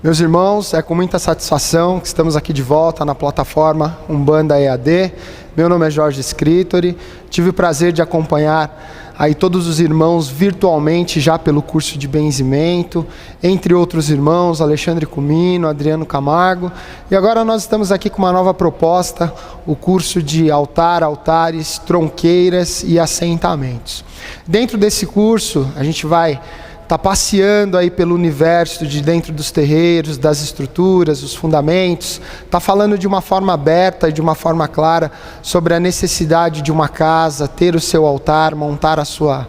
Meus irmãos, é com muita satisfação que estamos aqui de volta na plataforma Umbanda EAD. Meu nome é Jorge Scritori. Tive o prazer de acompanhar aí todos os irmãos virtualmente já pelo curso de benzimento, entre outros irmãos, Alexandre Cumino, Adriano Camargo. E agora nós estamos aqui com uma nova proposta, o curso de altar, altares, tronqueiras e assentamentos. Dentro desse curso, a gente vai está passeando aí pelo universo de dentro dos terreiros, das estruturas, os fundamentos, está falando de uma forma aberta e de uma forma clara sobre a necessidade de uma casa, ter o seu altar, montar a sua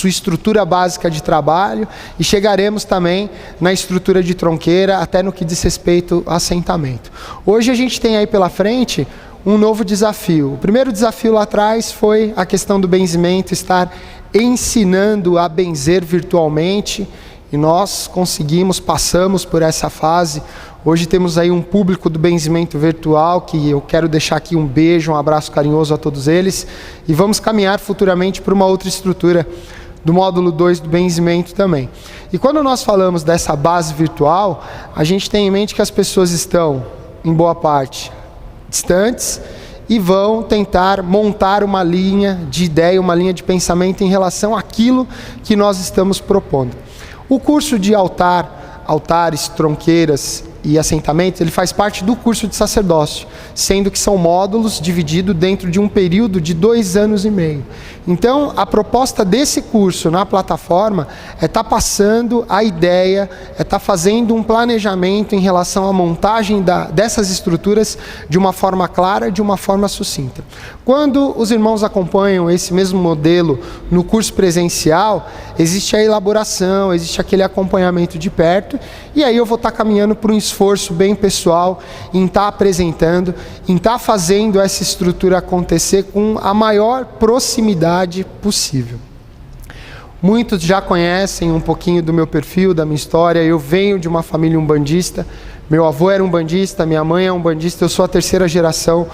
estrutura básica de trabalho, e chegaremos também na estrutura de tronqueira, até no que diz respeito ao assentamento. Hoje a gente tem aí pela frente um novo desafio. O primeiro desafio lá atrás foi a questão do benzimento, estar ensinando a benzer virtualmente, e nós passamos por essa fase. Hoje temos aí um público do benzimento virtual, que eu quero deixar aqui um beijo, um abraço carinhoso a todos eles, e vamos caminhar futuramente para uma outra estrutura do módulo 2 do benzimento também. E quando nós falamos dessa base virtual, a gente tem em mente que as pessoas estão, em boa parte, distantes, e vão tentar montar uma linha de ideia, uma linha de pensamento em relação àquilo que nós estamos propondo. O curso de altares, tronqueiras e assentamentos, ele faz parte do curso de sacerdócio, sendo que são módulos divididos dentro de um período de 2 anos e meio. Então, a proposta desse curso na plataforma é estar passando a ideia, é estar fazendo um planejamento em relação à montagem dessas estruturas de uma forma clara, de uma forma sucinta. Quando os irmãos acompanham esse mesmo modelo no curso presencial, existe a elaboração, existe aquele acompanhamento de perto, e aí eu vou estar caminhando para um esforço bem pessoal em estar apresentando, em estar fazendo essa estrutura acontecer com a maior proximidade possível. Muitos já conhecem um pouquinho do meu perfil, da minha história. Eu venho de uma família umbandista, meu avô era umbandista, minha mãe é umbandista, eu sou a 3ª geração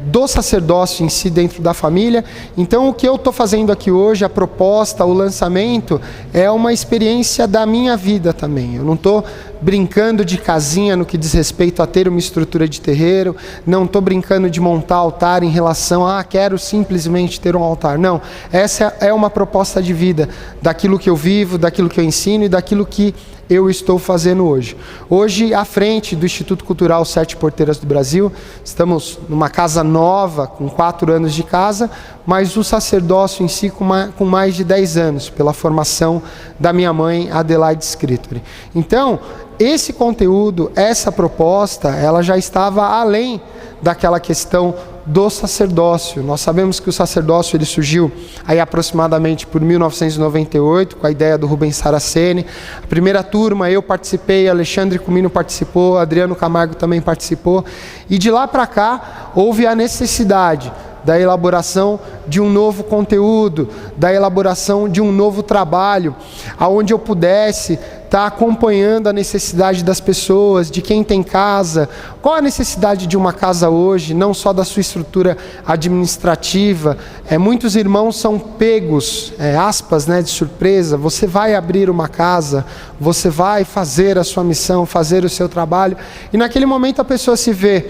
do sacerdócio em si dentro da família. Então o que eu estou fazendo aqui hoje, a proposta, o lançamento, é uma experiência da minha vida também. Eu não estou brincando de casinha no que diz respeito a ter uma estrutura de terreiro, não estou brincando de montar altar em relação a quero simplesmente ter um altar. Não, essa é uma proposta de vida, daquilo que eu vivo, daquilo que eu ensino e daquilo que eu estou fazendo hoje. Hoje, à frente do Instituto Cultural 7 Porteiras do Brasil, estamos numa casa nova, com 4 anos de casa, mas o sacerdócio em si com mais de 10 anos, pela formação da minha mãe, Adelaide Scritori. Então, esse conteúdo, essa proposta, ela já estava além daquela questão do sacerdócio. Nós sabemos que o sacerdócio ele surgiu aí aproximadamente por 1998, com a ideia do Rubens Saraceni. A primeira turma eu participei, Alexandre Cumino participou, Adriano Camargo também participou, e de lá para cá houve a necessidade da elaboração de um novo conteúdo, da elaboração de um novo trabalho, aonde eu pudesse estar acompanhando a necessidade das pessoas, de quem tem casa, qual a necessidade de uma casa hoje, não só da sua estrutura administrativa. Muitos irmãos são pegos, aspas, de surpresa. Você vai abrir uma casa, você vai fazer a sua missão, fazer o seu trabalho, e naquele momento a pessoa se vê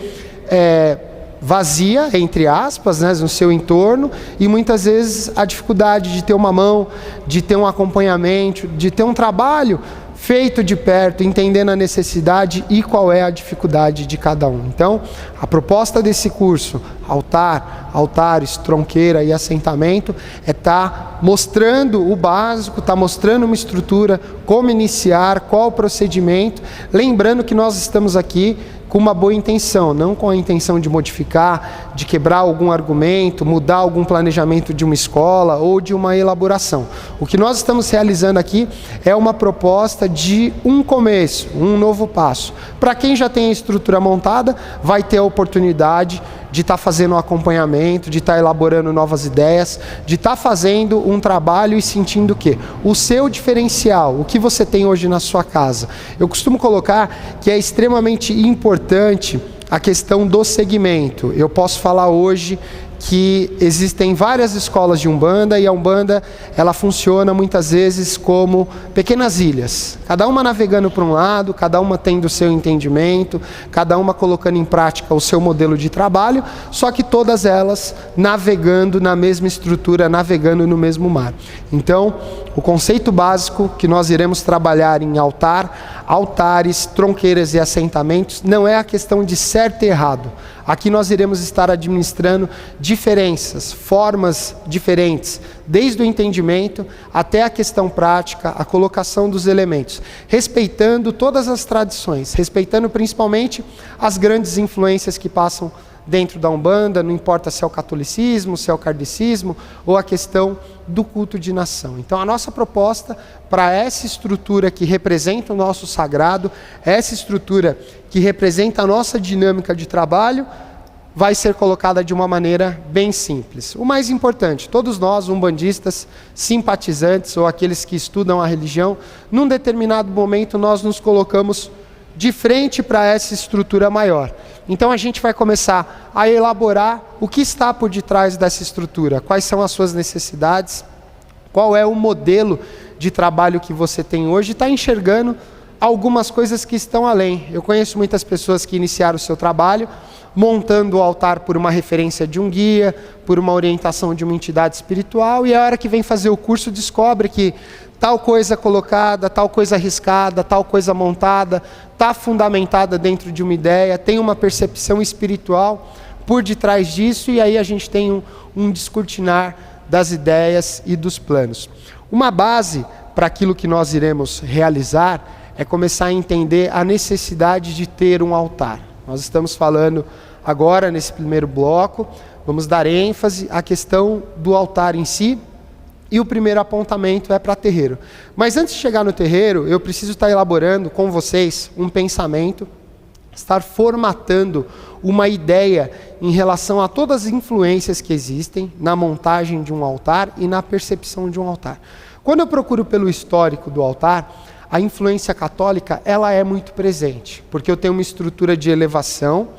vazia, entre aspas, no seu entorno, e muitas vezes a dificuldade de ter uma mão, de ter um acompanhamento, de ter um trabalho feito de perto, entendendo a necessidade e qual é a dificuldade de cada um. Então, a proposta desse curso, altares, tronqueira e assentamento, é estar mostrando o básico, estar mostrando uma estrutura, como iniciar, qual o procedimento, lembrando que nós estamos aqui com uma boa intenção, não com a intenção de modificar, de quebrar algum argumento, mudar algum planejamento de uma escola ou de uma elaboração. O que nós estamos realizando aqui é uma proposta de um começo, um novo passo. Para quem já tem a estrutura montada, vai ter a oportunidade de estar fazendo um acompanhamento, de estar elaborando novas ideias, de estar fazendo um trabalho e sentindo o quê? O seu diferencial, o que você tem hoje na sua casa. Eu costumo colocar que é extremamente importante a questão do segmento. Eu posso falar hoje que existem várias escolas de Umbanda, e a Umbanda ela funciona muitas vezes como pequenas ilhas, cada uma navegando para um lado, cada uma tendo o seu entendimento, cada uma colocando em prática o seu modelo de trabalho, só que todas elas navegando na mesma estrutura, navegando no mesmo mar. Então, o conceito básico que nós iremos trabalhar em altar, altares, tronqueiras e assentamentos não é a questão de certo e errado. Aqui nós iremos estar administrando diferenças, formas diferentes, desde o entendimento até a questão prática, a colocação dos elementos, respeitando todas as tradições, respeitando principalmente as grandes influências que passam dentro da Umbanda, não importa se é o catolicismo, se é o kardecismo ou a questão do culto de nação. Então a nossa proposta para essa estrutura que representa o nosso sagrado, essa estrutura que representa a nossa dinâmica de trabalho, vai ser colocada de uma maneira bem simples. O mais importante, todos nós, umbandistas, simpatizantes ou aqueles que estudam a religião, num determinado momento nós nos colocamos de frente para essa estrutura maior. Então a gente vai começar a elaborar o que está por detrás dessa estrutura, quais são as suas necessidades, qual é o modelo de trabalho que você tem hoje, está enxergando algumas coisas que estão além. Eu conheço muitas pessoas que iniciaram o seu trabalho montando o altar por uma referência de um guia, por uma orientação de uma entidade espiritual, e a hora que vem fazer o curso descobre que tal coisa colocada, tal coisa arriscada, tal coisa montada, está fundamentada dentro de uma ideia, tem uma percepção espiritual por detrás disso, e aí a gente tem um descortinar das ideias e dos planos. Uma base para aquilo que nós iremos realizar é começar a entender a necessidade de ter um altar. Nós estamos falando agora, nesse primeiro bloco, vamos dar ênfase à questão do altar em si, e o primeiro apontamento é para terreiro. Mas antes de chegar no terreiro, eu preciso estar elaborando com vocês um pensamento, estar formatando uma ideia em relação a todas as influências que existem na montagem de um altar e na percepção de um altar. Quando eu procuro pelo histórico do altar, a influência católica ela é muito presente, porque eu tenho uma estrutura de elevação,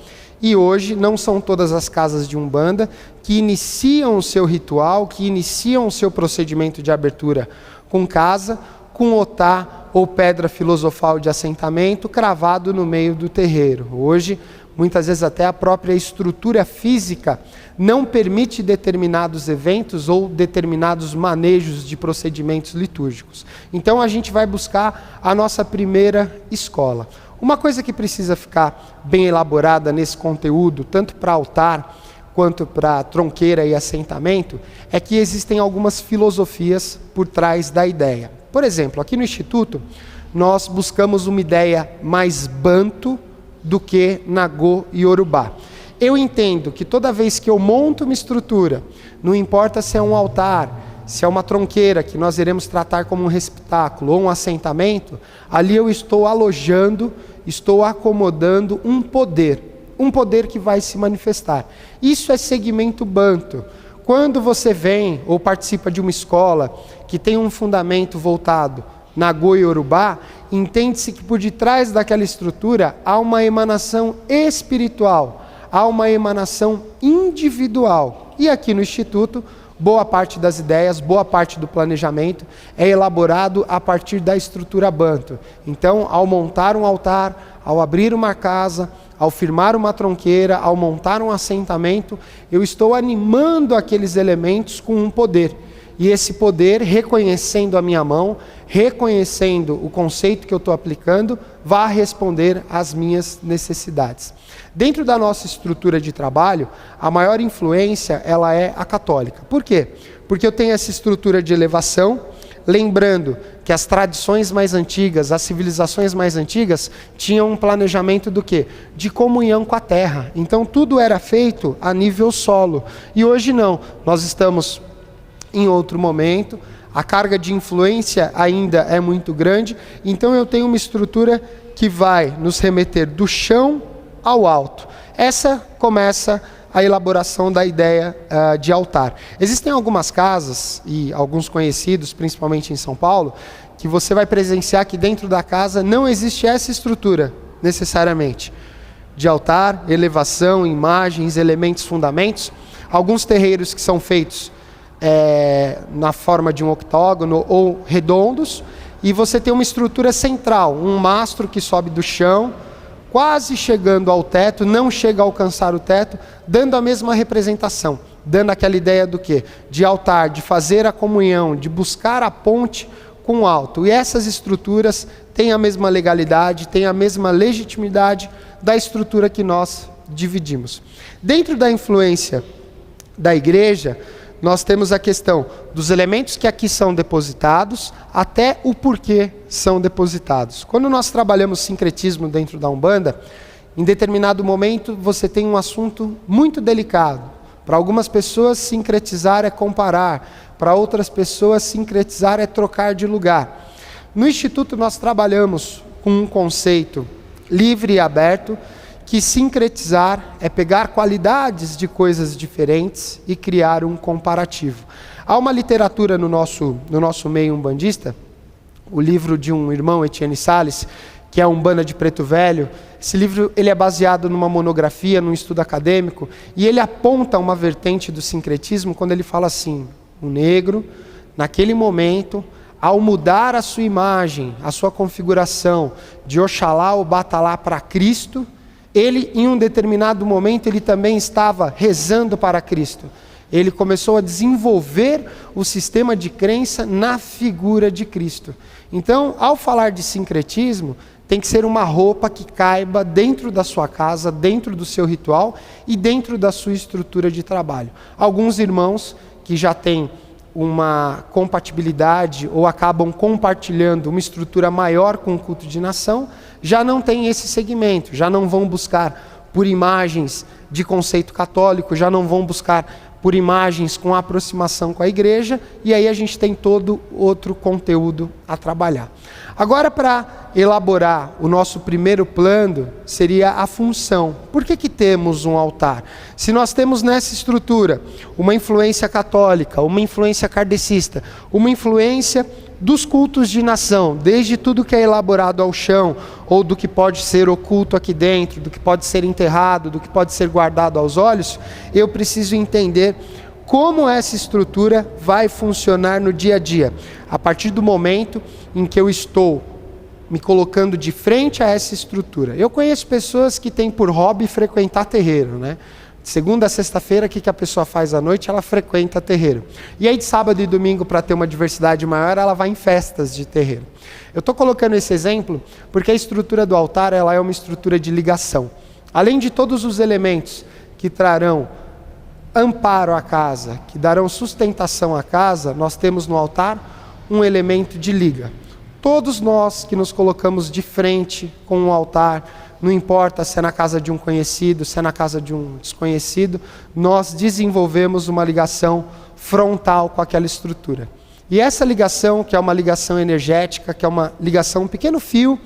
e hoje não são todas as casas de Umbanda que iniciam o seu ritual, que iniciam o seu procedimento de abertura com casa, com otá ou pedra filosofal de assentamento cravado no meio do terreiro. Hoje, muitas vezes até a própria estrutura física não permite determinados eventos ou determinados manejos de procedimentos litúrgicos. Então a gente vai buscar a nossa primeira escola. Uma coisa que precisa ficar bem elaborada nesse conteúdo, tanto para altar quanto para tronqueira e assentamento, é que existem algumas filosofias por trás da ideia. Por exemplo, aqui no Instituto, nós buscamos uma ideia mais banto do que nagô e yorubá. Eu entendo que toda vez que eu monto uma estrutura, não importa se é um altar, se é uma tronqueira, que nós iremos tratar como um receptáculo ou um assentamento, ali eu estou alojando, estou acomodando um poder que vai se manifestar. Isso é segmento banto. Quando você vem ou participa de uma escola que tem um fundamento voltado nagô e yorubá, entende-se que por detrás daquela estrutura há uma emanação espiritual, há uma emanação individual. E aqui no Instituto, boa parte das ideias, boa parte do planejamento é elaborado a partir da estrutura banto. Então, ao montar um altar, ao abrir uma casa, ao firmar uma tronqueira, ao montar um assentamento, eu estou animando aqueles elementos com um poder. E esse poder, reconhecendo a minha mão, reconhecendo o conceito que eu estou aplicando, vai responder às minhas necessidades. Dentro da nossa estrutura de trabalho, a maior influência ela é a católica. Por quê? Porque eu tenho essa estrutura de elevação, lembrando que as tradições mais antigas, as civilizações mais antigas, tinham um planejamento do quê? De comunhão com a terra. Então tudo era feito a nível solo. E hoje não, nós estamos em outro momento, a carga de influência ainda é muito grande, então eu tenho uma estrutura que vai nos remeter do chão ao alto. Essa começa a elaboração da ideia de altar. Existem algumas casas e alguns conhecidos, principalmente em São Paulo, que você vai presenciar que dentro da casa não existe essa estrutura necessariamente de altar, elevação, imagens, elementos, fundamentos. Alguns terreiros que são feitos na forma de um octógono ou redondos, e você tem uma estrutura central, um mastro que sobe do chão, quase chegando ao teto, não chega a alcançar o teto, dando a mesma representação, dando aquela ideia do quê? De altar, de fazer a comunhão, de buscar a ponte com o alto. E essas estruturas têm a mesma legalidade, têm a mesma legitimidade da estrutura que nós dividimos. Dentro da influência da igreja, nós temos a questão dos elementos que aqui são depositados, até o porquê são depositados. Quando nós trabalhamos sincretismo dentro da Umbanda, em determinado momento você tem um assunto muito delicado. Para algumas pessoas, sincretizar é comparar. Para outras pessoas, sincretizar é trocar de lugar. No Instituto, nós trabalhamos com um conceito livre e aberto, que sincretizar é pegar qualidades de coisas diferentes e criar um comparativo. Há uma literatura no nosso meio umbandista, o livro de um irmão, Etienne Salles, que é Umbanda de Preto Velho. Esse livro ele é baseado numa monografia, num estudo acadêmico, e ele aponta uma vertente do sincretismo quando ele fala assim: o negro, naquele momento, ao mudar a sua imagem, a sua configuração de Oxalá ou Batalá para Cristo, ele, em um determinado momento, ele também estava rezando para Cristo. Ele começou a desenvolver o sistema de crença na figura de Cristo. Então, ao falar de sincretismo, tem que ser uma roupa que caiba dentro da sua casa, dentro do seu ritual e dentro da sua estrutura de trabalho. Alguns irmãos que já têm uma compatibilidade ou acabam compartilhando uma estrutura maior com o culto de nação, já não tem esse segmento, já não vão buscar por imagens de conceito católico, já não vão buscar por imagens com aproximação com a igreja, e aí a gente tem todo outro conteúdo a trabalhar. Agora, para elaborar o nosso primeiro plano, seria a função. Por que temos um altar? Se nós temos nessa estrutura uma influência católica, uma influência kardecista, uma influência dos cultos de nação, desde tudo que é elaborado ao chão, ou do que pode ser oculto aqui dentro, do que pode ser enterrado, do que pode ser guardado aos olhos, eu preciso entender como essa estrutura vai funcionar no dia a dia, a partir do momento em que eu estou me colocando de frente a essa estrutura. Eu conheço pessoas que têm por hobby frequentar terreiro, né? De segunda a sexta-feira, o que a pessoa faz à noite? Ela frequenta terreiro. E aí de sábado e domingo, para ter uma diversidade maior, ela vai em festas de terreiro. Eu estou colocando esse exemplo porque a estrutura do altar ela é uma estrutura de ligação. Além de todos os elementos que trarão amparo à casa, que darão sustentação à casa, nós temos no altar um elemento de liga. Todos nós que nos colocamos de frente com o altar, não importa se é na casa de um conhecido, se é na casa de um desconhecido, nós desenvolvemos uma ligação frontal com aquela estrutura. E essa ligação, que é uma ligação energética, que é uma ligação, um pequeno fio,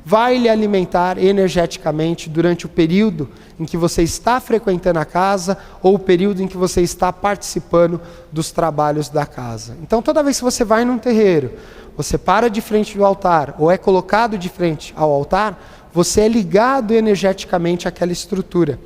vai lhe alimentar energeticamente durante o período em que você está frequentando a casa ou o período em que você está participando dos trabalhos da casa. Então, toda vez que você vai num terreiro, você para de frente do altar ou é colocado de frente ao altar, você é ligado energeticamente àquela estrutura.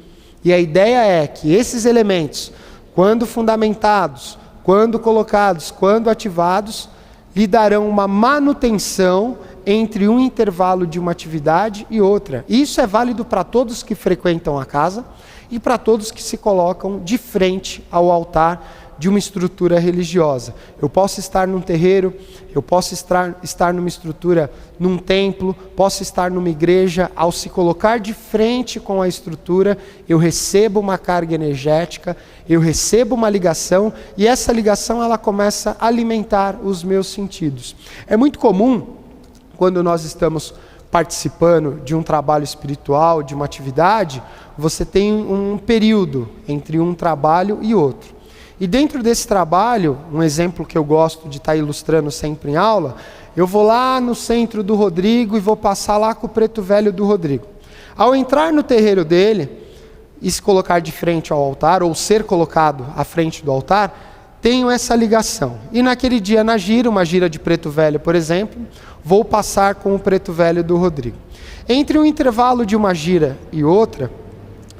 E a ideia é que esses elementos, quando fundamentados, quando colocados, quando ativados, lhe darão uma manutenção entre um intervalo de uma atividade e outra. Isso é válido para todos que frequentam a casa e para todos que se colocam de frente ao altar de uma estrutura religiosa. Eu posso estar num terreiro, eu posso estar numa estrutura, num templo, posso estar numa igreja. Ao se colocar de frente com a estrutura, eu recebo uma carga energética, eu recebo uma ligação, e essa ligação ela começa a alimentar os meus sentidos. É muito comum, quando nós estamos participando de um trabalho espiritual, de uma atividade, você tem um período entre um trabalho e outro. E dentro desse trabalho, um exemplo que eu gosto de estar ilustrando sempre em aula, eu vou lá no centro do Rodrigo e vou passar lá com o preto velho do Rodrigo. Ao entrar no terreiro dele e se colocar de frente ao altar, ou ser colocado à frente do altar, tenho essa ligação. E naquele dia na gira, uma gira de preto velho, por exemplo, vou passar com o preto velho do Rodrigo. Entre um intervalo de uma gira e outra,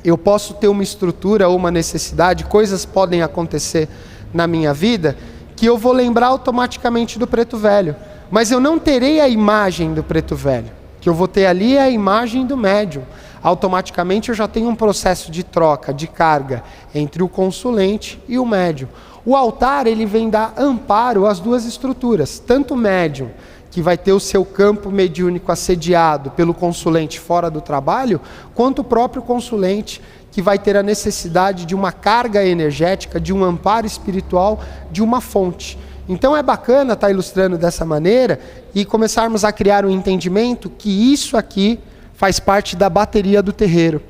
Eu posso ter uma estrutura ou uma necessidade, coisas podem acontecer na minha vida, que eu vou lembrar automaticamente do preto velho. Mas eu não terei a imagem do preto velho. O que eu vou ter ali é a imagem do médium. Automaticamente eu já tenho um processo de troca, de carga, entre o consulente e o médium. O altar, ele vem dar amparo às duas estruturas, tanto o médium, que vai ter o seu campo mediúnico assediado pelo consulente fora do trabalho, quanto o próprio consulente, que vai ter a necessidade de uma carga energética, de um amparo espiritual, de uma fonte. Então é bacana estar ilustrando dessa maneira e começarmos a criar um entendimento que isso aqui faz parte da bateria do terreiro.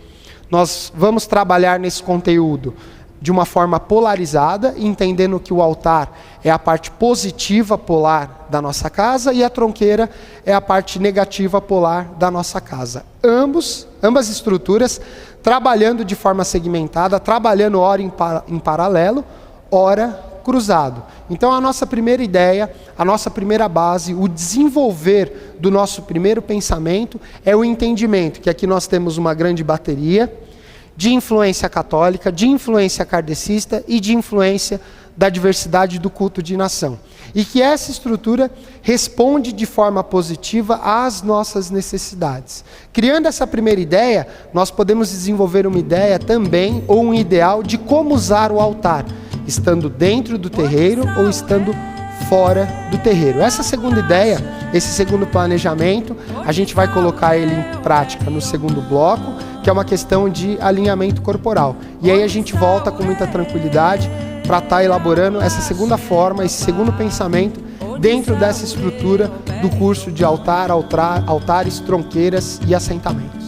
Nós vamos trabalhar nesse conteúdo de uma forma polarizada, entendendo que o altar é a parte positiva polar da nossa casa e a tronqueira é a parte negativa polar da nossa casa. Ambas estruturas trabalhando de forma segmentada, trabalhando ora em paralelo, ora cruzado. Então a nossa primeira ideia, a nossa primeira base, o desenvolver do nosso primeiro pensamento é o entendimento que aqui nós temos uma grande bateria de influência católica, de influência kardecista e de influência da diversidade do culto de nação. E que essa estrutura responde de forma positiva às nossas necessidades. Criando essa primeira ideia, nós podemos desenvolver uma ideia também, ou um ideal, de como usar o altar, estando dentro do terreiro ou estando fora do terreiro. Essa segunda ideia, esse segundo planejamento, a gente vai colocar ele em prática no segundo bloco, que é uma questão de alinhamento corporal. E aí a gente volta com muita tranquilidade para estar elaborando essa segunda forma, esse segundo pensamento dentro dessa estrutura do curso de altares, tronqueiras e assentamentos.